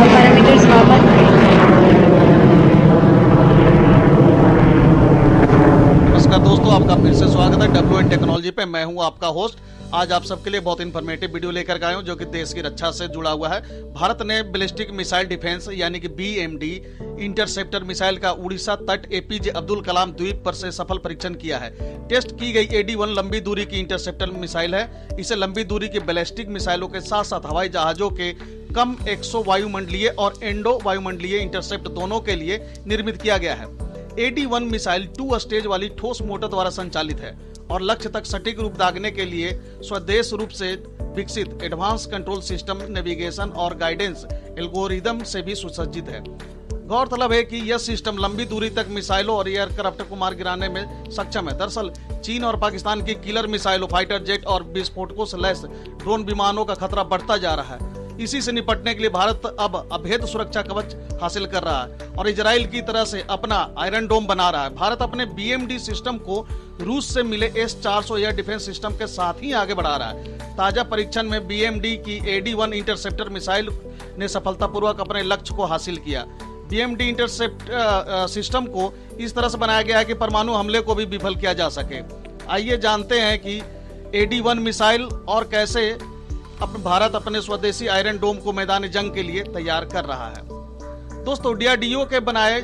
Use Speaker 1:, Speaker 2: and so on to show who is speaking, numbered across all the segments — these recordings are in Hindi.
Speaker 1: पैरामीटर्स वापस।
Speaker 2: नमस्कार दोस्तों, आपका फिर से स्वागत है WN टेक्नोलॉजी पे। मैं हूं आपका होस्ट। आज आप सबके लिए बहुत इन्फॉर्मेटिव वीडियो लेकर आया हूं जो कि देश की रक्षा से जुड़ा हुआ है। भारत ने बैलिस्टिक मिसाइल डिफेंस यानी कि BMD इंटरसेप्टर मिसाइल का उड़ीसा तट APJ अब्दुल कलाम द्वीप पर से सफल परीक्षण किया है। टेस्ट की गई AD-1 लंबी दूरी की इंटरसेप्टर मिसाइल है। इसे लंबी दूरी की बैलिस्टिक मिसाइलों के साथ साथ हवाई जहाजों के कम एक्सो वायुमंडलीय और एंडो वायुमंडलीय इंटरसेप्ट दोनों के लिए निर्मित किया गया है। AD-1 मिसाइल 2 स्टेज वाली ठोस मोटर द्वारा संचालित है और लक्ष्य तक सटीक रूप दागने के लिए स्वदेश रूप से विकसित एडवांस कंट्रोल सिस्टम, नेविगेशन और गाइडेंस एल्गोरिदम से भी सुसज्जित है। गौरतलब है कि यह सिस्टम लंबी दूरी तक मिसाइलों और एयरक्राफ्ट को मार गिराने में सक्षम है। दरअसल चीन और पाकिस्तान की किलर मिसाइलों, फाइटर जेट और विस्फोटकों से लैस ड्रोन विमानों का खतरा बढ़ता जा रहा है। इसी से निपटने के लिए भारत अब अभेद सुरक्षा कवच हासिल कर रहा है और इजराइल की तरह से अपना आयरन डोम बना रहा है। भारत अपने BMD सिस्टम को रूस से मिले S-400 एयर डिफेंस सिस्टम के साथ ही आगे बढ़ा रहा है। ताजा परीक्षण में BMD की AD-1 इंटरसेप्टर मिसाइल ने सफलतापूर्वक अपने लक्ष्य को हासिल किया। BMD इंटरसेप्ट सिस्टम को इस तरह से बनाया गया है कि परमाणु हमले को भी विफल किया जा सके। आइए जानते हैं कि AD-1 मिसाइल और कैसे भारत अपने स्वदेशी आयरन डोम को मैदान जंग के लिए तैयार कर रहा है। दोस्तों, DRDO के बनाए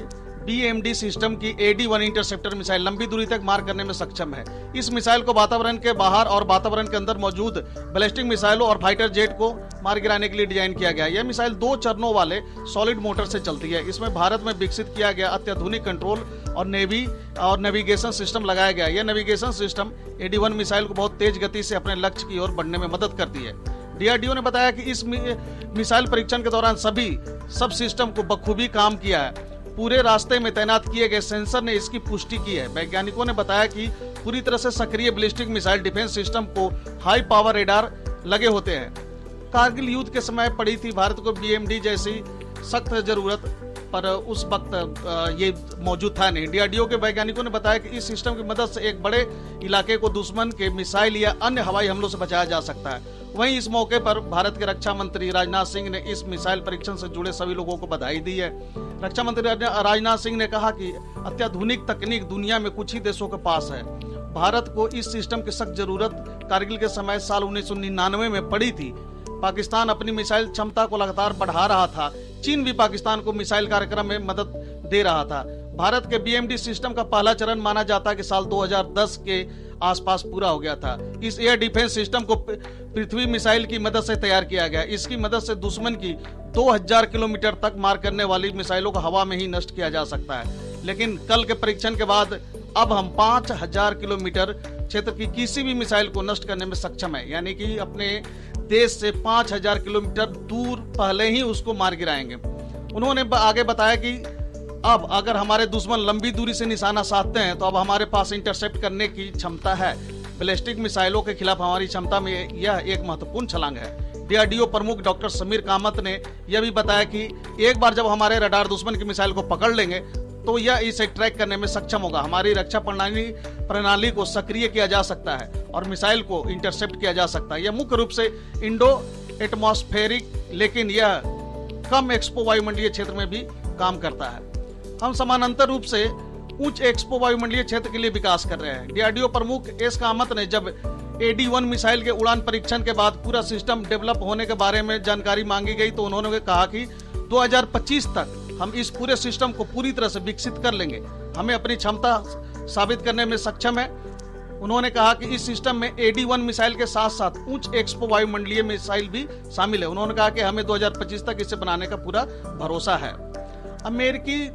Speaker 2: BMD सिस्टम की AD-1 इंटरसेप्टर मिसाइल लंबी दूरी तक मार करने में सक्षम है। इस मिसाइल को वातावरण के बाहर और वातावरण के अंदर मौजूद बैलिस्टिक मिसाइलों और फाइटर जेट को मार गिराने के लिए डिजाइन किया गया है। यह मिसाइल 2 चरणों वाले सॉलिड मोटर से चलती है। इसमें भारत में विकसित किया गया अत्याधुनिक कंट्रोल और नेविगेशन सिस्टम लगाया गया है। यह नेविगेशन सिस्टम AD-1 मिसाइल को बहुत तेज गति से अपने लक्ष्य की ओर बढ़ने में मदद करती है। DRDO ने बताया कि इस मिसाइल परीक्षण के दौरान सभी सब सिस्टम को बखूबी काम किया है। पूरे रास्ते में तैनात किए गए सेंसर ने इसकी पुष्टि की है। वैज्ञानिकों ने बताया कि पूरी तरह से सक्रिय बैलिस्टिक मिसाइल डिफेंस सिस्टम को हाई पावर रेडार लगे होते हैं। कारगिल युद्ध के समय पड़ी थी भारत को BMD जैसी सख्त जरूरत, पर उस वक्त ये मौजूद था नहीं। DRDO के वैज्ञानिकों ने बताया कि इस सिस्टम की मदद से एक बड़े इलाके को दुश्मन के मिसाइल या अन्य हवाई हमलों से बचाया जा सकता है। वहीं इस मौके पर भारत के रक्षा मंत्री राजनाथ सिंह ने इस मिसाइल परीक्षण से जुड़े सभी लोगों को बधाई दी है। रक्षा मंत्री राजनाथ सिंह ने कहा कि अत्याधुनिक तकनीक दुनिया में कुछ ही देशों के पास है। भारत को इस सिस्टम की सख्त जरूरत कारगिल के समय साल 1999 में पड़ी थी। पाकिस्तान अपनी मिसाइल क्षमता को लगातार बढ़ा रहा था। चीन भी पाकिस्तान को मिसाइल कार्यक्रम में मदद दे रहा था। भारत के BMD सिस्टम का पहला चरण माना जाता है कि साल 2010 के आसपास पूरा हो गया था। इस एयर डिफेंस सिस्टम को पृथ्वी मिसाइल की मदद से तैयार किया गया। इसकी मदद से दुश्मन की 2000 किलोमीटर तक मार करने वाली मिसाइलों को हवा में ही नष्ट किया जा सकता है। लेकिन कल के परीक्षण के बाद अब हम 5000 किलोमीटर क्षेत्र की किसी भी मिसाइल को नष्ट करने में सक्षम है, यानी कि अपने देश से 5000 किलोमीटर दूर पहले ही उसको मार गिराएंगे। उन्होंने आगे बताया कि अब अगर हमारे दुश्मन लंबी दूरी से निशाना साधते हैं तो अब हमारे पास इंटरसेप्ट करने की क्षमता है। बैलिस्टिक मिसाइलों के खिलाफ हमारी क्षमता में यह एक महत्वपूर्ण छलांग है। DRDO प्रमुख डॉक्टर समीर कामत ने यह भी बताया कि एक बार जब हमारे रडार दुश्मन की मिसाइल को पकड़ लेंगे तो यह इसे ट्रैक करने में सक्षम होगा। हमारी रक्षा प्रणाली को सक्रिय किया जा सकता है और मिसाइल को इंटरसेप्ट किया जा सकता है। यह मुख्य रूप से इंडो एटमॉस्फेरिक, लेकिन यह कम एक्सपो वायुमंडलीय क्षेत्र में भी काम करता है। हम समानांतर रूप से उच्च एक्सपो वायुमंडलीय क्षेत्र के लिए विकास कर रहे हैं। DRDO प्रमुख एस कामत ने जब AD-1 मिसाइल के उड़ान परीक्षण के बाद पूरा सिस्टम डेवलप होने के बारे में जानकारी मांगी गई तो उन्होंने कहा कि 2025 तक हम इस पूरे सिस्टम को पूरी तरह से विकसित कर लेंगे। हमें अपनी क्षमता साबित करने में सक्षम है। उन्होंने कहा कि इस सिस्टम में AD-1 मिसाइल के साथ साथ उच्च एक्सपो वायुमंडलीय मिसाइल भी शामिल है। उन्होंने कहा कि हमें 2025 तक इसे बनाने का पूरा भरोसा है। अमेरिकी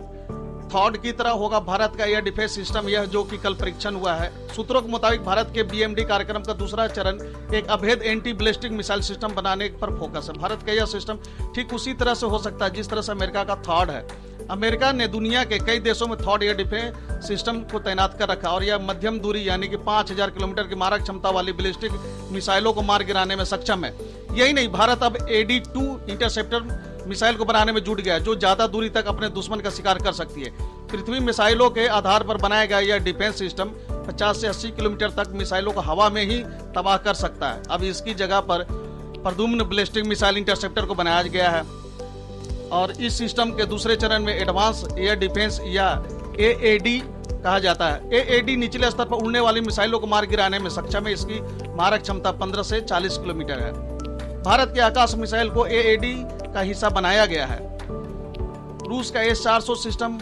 Speaker 2: थॉड की तरह होगा भारत का एयर डिफेंस सिस्टम, यह जो कि कल परीक्षण हुआ है। सूत्रों के मुताबिक भारत के BMD कार्यक्रम का दूसरा चरण एक अभेद एंटी बैलिस्टिक मिसाइल सिस्टम बनाने पर फोकस है। भारत का यह सिस्टम ठीक उसी तरह से हो सकता है जिस तरह से अमेरिका का थॉड है। अमेरिका ने दुनिया के कई देशों में थॉड एयर डिफेंस सिस्टम को तैनात कर रखा और यह मध्यम दूरी यानी कि 5000 किलोमीटर की मारक क्षमता वाली बैलिस्टिक मिसाइलों को मार गिराने में सक्षम है। यही नहीं, भारत अब AD-2 इंटरसेप्टर मिसाइल को बनाने में जुट गया जो ज्यादा दूरी तक अपने दुश्मन का शिकार कर सकती है। पृथ्वी मिसाइलों के आधार पर बनाया गया यह डिफेंस सिस्टम 50 से 80 किलोमीटर तक मिसाइलों को हवा में ही तबाह कर सकता है। अब इसकी जगह पर प्रद्युम्न बैलिस्टिक मिसाइल इंटरसेप्टर को बनाया गया है और इस सिस्टम के दूसरे चरण में एडवांस एयर डिफेंस या AAD कहा जाता है। AAD निचले स्तर पर उड़ने वाली मिसाइलों को मार गिराने में सक्षम है। इसकी मारक क्षमता 15 से 40 किलोमीटर है। भारत के आकाश मिसाइल को AAD का हिस्सा बनाया गया है। रूस का S-400 सिस्टम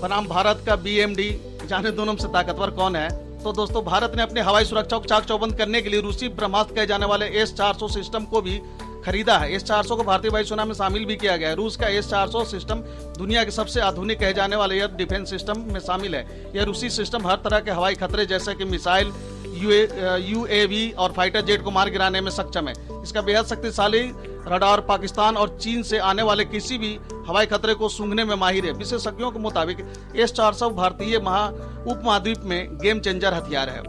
Speaker 2: बनाम भारत का BMD, जाने दोनों से ताकतवर कौन है। तो दोस्तों, भारत ने अपने हवाई सुरक्षा को चाक चौबंद करने के लिए रूसी ब्रह्मास्त्र कहे जाने वाले S-400 सिस्टम को भी खरीदा है। S-400 को भारतीय वायुसेना में शामिल भी किया गया है। रूस का S-400 सिस्टम दुनिया के सबसे आधुनिक कहे जाने वाले एयर डिफेंस सिस्टम में शामिल है। यह रूसी सिस्टम हर तरह के हवाई खतरे जैसे कि मिसाइल, UAV और फाइटर जेट को मार गिराने में सक्षम है। इसका बेहद शक्तिशाली रडार पाकिस्तान और चीन से आने वाले किसी भी हवाई खतरे को सूंघने में माहिर है। विशेषज्ञों के मुताबिक S-400 भारतीय उपमहाद्वीप में गेम चेंजर हथियार है।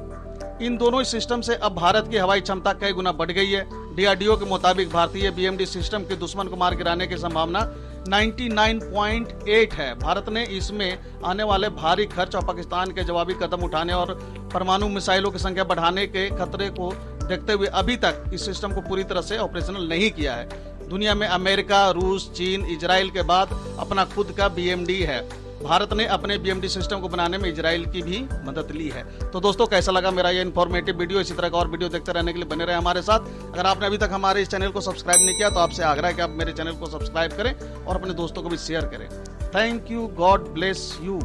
Speaker 2: इन दोनों सिस्टम से अब भारत की हवाई क्षमता कई गुना बढ़ गई है। DRDO के मुताबिक भारतीय BMD सिस्टम के दुश्मन को मार गिराने की संभावना 99.8 है। भारत ने इसमें आने वाले भारी खर्च और पाकिस्तान के जवाबी कदम उठाने और परमाणु मिसाइलों की संख्या बढ़ाने के खतरे को देखते हुए अभी तक इस सिस्टम को पूरी तरह से ऑपरेशनल नहीं किया है। दुनिया में अमेरिका, रूस, चीन, इजराइल के बाद अपना खुद का BMD है। भारत ने अपने BMD सिस्टम को बनाने में इजराइल की भी मदद ली है। तो दोस्तों, कैसा लगा मेरा ये इन्फॉर्मेटिव वीडियो। इसी तरह का और वीडियो देखते रहने के लिए बने रहे हमारे साथ। अगर आपने अभी तक हमारे इस चैनल को सब्सक्राइब नहीं किया तो आपसे आग्रह है कि आप मेरे चैनल को सब्सक्राइब करें और अपने दोस्तों को भी शेयर करें। Thank you. God bless you.